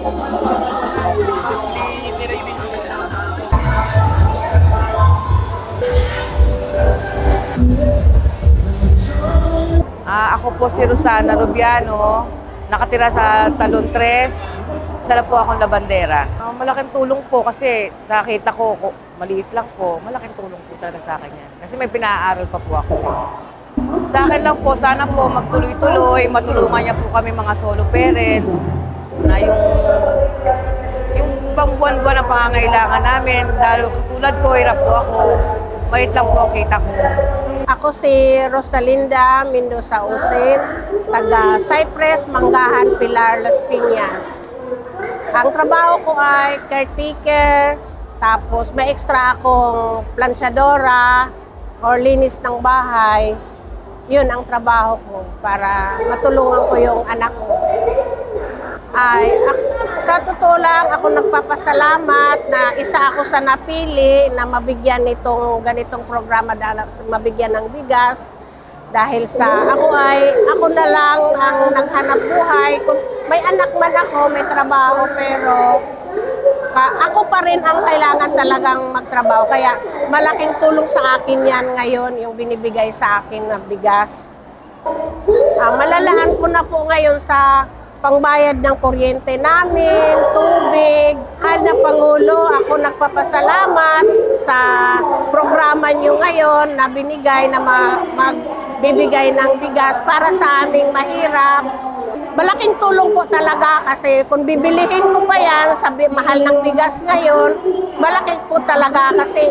Ako po si Rosana Rubiano, nakatira sa Talon 3. Isa lang po akong labandera. Malaking tulong po kasi sa kita ko, maliit lang po, malaking tulong po talaga sa akin yan. Kasi may pinaaral pa po ako. Sa akin lang po, sana po magtuloy-tuloy, matulungan niya po kami mga solo parents na yung pangbuwan-buwan na pangangailangan namin. Dahil tulad ko, hirap po ako, maliit lang po ang kita ko. Ako si Rosalinda Mendoza Usen, taga Cypress, Manggahan, Pilar, Las Piñas. Ang trabaho ko ay caretaker, tapos may extra akong planchadora or linis ng bahay. Yun ang trabaho ko para matulungan ko yung anak ko. Sa totoo lang, ako nagpapasalamat na isa ako sa napili na mabigyan nitong ganitong programa, mabigyan ng bigas. Dahil ako na lang ang naghanap buhay. Kung may anak man ako, may trabaho, pero ako pa rin ang kailangan talagang magtrabaho. Kaya malaking tulong sa akin yan ngayon, yung binibigay sa akin na bigas. Malalaan ko na po ngayon sa pangbayad ng kuryente namin, tubig. Mahal na Pangulo, ako nagpapasalamat sa programa niyo ngayon na binigay na magbibigay ng bigas para sa aming mahirap. Malaking tulong po talaga kasi kung bibilihin ko pa yan sa mahal ng bigas ngayon, malaki po talaga kasi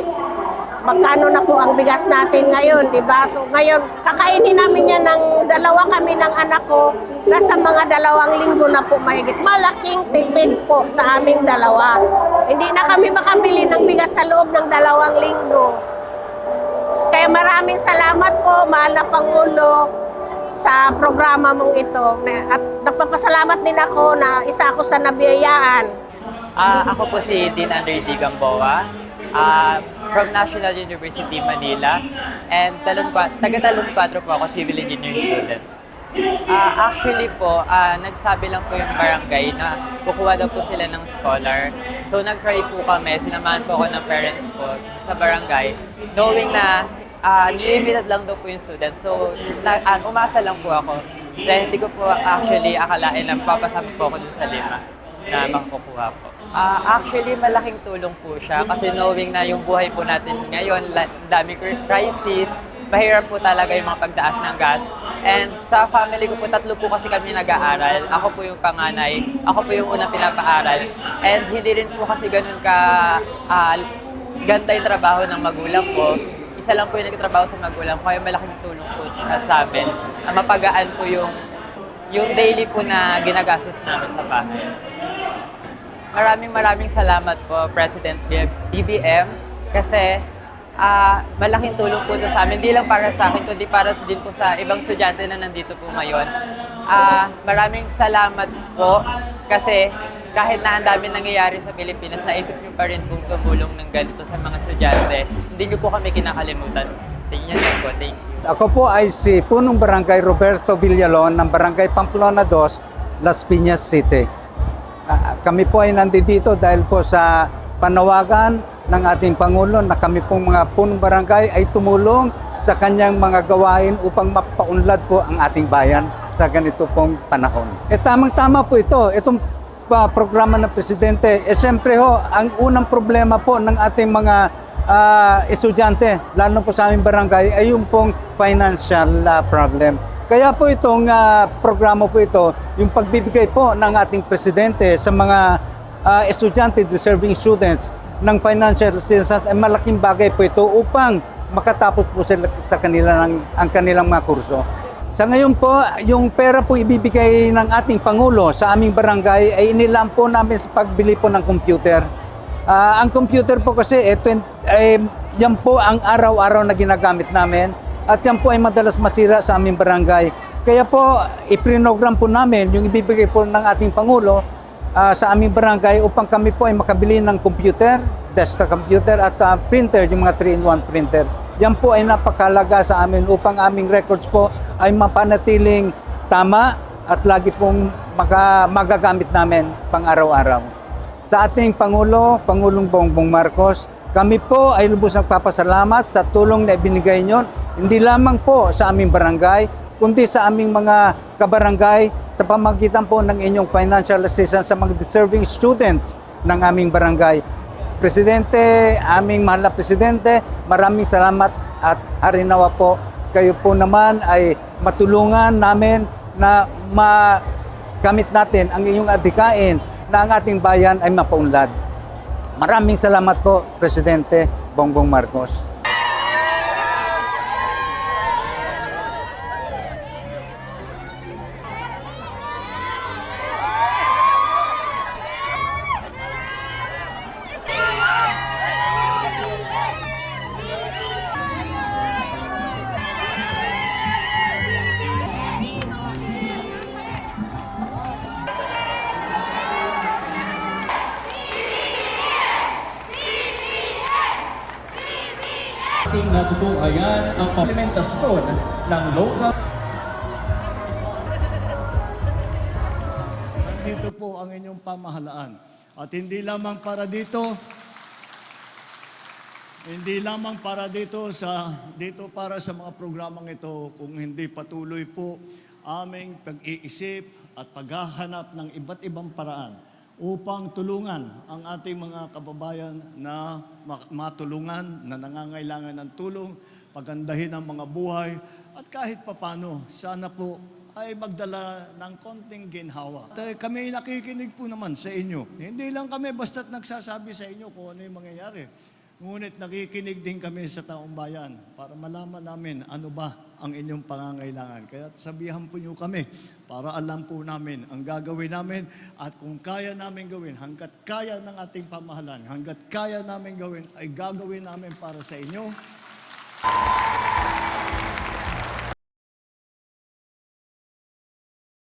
magkano na po ang bigas natin ngayon, di ba? So ngayon, kakainin namin yan ng dalawa kami ng anak ko. Nasa mga 2 linggo na po mahigit. Malaking tipid po sa aming dalawa. Hindi na kami makabili ng bigas sa loob ng 2 linggo. Kaya maraming salamat po, mahal na Pangulo, sa programa mong ito. At nagpapasalamat din ako na isa ako sa nabiyayaan. Ako po si Dean Andre D. Gamboa. From National University, Manila. And taga Talon 4 po ako, civil engineering student. Actually po, nagsabi lang po yung barangay na kukuha daw po sila ng scholar. So nag-try po kami, sinamahan po ako ng parents ko sa barangay, knowing na limited lang daw po yung students. So umasa lang po ako. Dahil hindi ko po actually akalain na papasama po ako dun sa 5 na makukuha po. Actually, malaking tulong po siya kasi knowing na yung buhay po natin ngayon, daming crisis, mahirap po talaga yung mga pagdaas ng gas. And sa family ko po, 3 po kasi kami nag-aaral. Ako po yung panganay, ako po yung unang pinapaaral. And hindi rin po kasi ganun ganda yung trabaho ng magulang ko. Isa lang po yung nagtatrabaho sa magulang ko, kaya malaking tulong po siya sa amin. Mapagaan po yung daily po na ginagastos namin sa bahay. Maraming salamat po, President BBM, kasi malaking tulong po ito sa amin. Hindi lang para sa akin, kundi para din po sa ibang estudyante na nandito po ngayon. Maraming salamat po kasi kahit na ang dami nangyayari sa Pilipinas, naisip niyo pa rin pong tumulong ng ganito sa mga estudyante. Hindi niyo po kami kinakalimutan. Tingnan niyo po. Thank you. Ako po ay si Punong Barangay Roberto Villalon ng Barangay Pamplona 2, Las Piñas City. Kami po ay nandito dahil po sa panawagan ng ating Pangulo na kami pong mga punong barangay ay tumulong sa kanyang mga gawain upang mapaunlad po ang ating bayan sa ganito pong panahon. Tamang-tama po ito. Itong programa ng Presidente, siyempre ho, ang unang problema po ng ating mga estudyante, lalo po sa aming barangay, ay yung pong financial problem. Kaya po itong programa po ito, yung pagbibigay po ng ating Presidente sa mga estudyante, deserving students ng financial assistance, ay malaking bagay po ito upang makatapos po sila sa ang kanilang mga kurso. Sa ngayon po, yung pera po ibibigay ng ating Pangulo sa aming barangay ay inilaan po namin sa pagbili po ng computer. Ang computer po kasi, yan po ang araw-araw na ginagamit namin. At yan po ay madalas masira sa aming barangay. Kaya po, iprinogram po namin yung ibibigay po ng ating Pangulo sa aming barangay upang kami po ay makabili ng computer, desktop computer at printer, yung mga 3-in-1 printer. Yan po ay napakalaga sa amin upang aming records po ay mapanatiling tama at lagi pong magagamit namin pang araw-araw. Sa ating Pangulong Bongbong Marcos, kami po ay lubos nagpapasalamat sa tulong na ibinigay nyo, hindi lamang po sa aming barangay, kundi sa aming mga kabarangay sa pamagitan po ng inyong financial assistance sa mga deserving students ng aming barangay. Presidente, aming mahal na Presidente, maraming salamat at harinawa po. Kayo po naman ay matulungan namin na makamit natin ang inyong adhikain na ang ating bayan ay mapaunlad. Maraming salamat po, Presidente Bongbong Marcos. Ating natutunghayan ang implementasyon ng local. Dito po ang inyong pamahalaan. At hindi lamang para dito para sa mga programang ito, kung hindi patuloy po aming pag-iisip at paghahanap ng iba't ibang paraan upang tulungan ang ating mga kababayan na matulungan, na nangangailangan ng tulong, pagandahin ang mga buhay, at kahit papano, sana po ay magdala ng konting ginhawa. At kami nakikinig po naman sa inyo. Hindi lang kami basta't nagsasabi sa inyo kung ano yung mangyayari. Ngunit nakikinig din kami sa taong bayan para malaman namin ano ba ang inyong pangangailangan. Kaya sabihan po niyo kami para alam po namin ang gagawin namin at kung kaya namin gawin, hanggat kaya ng ating pamahalaan, hanggat kaya namin gawin, ay gagawin namin para sa inyo.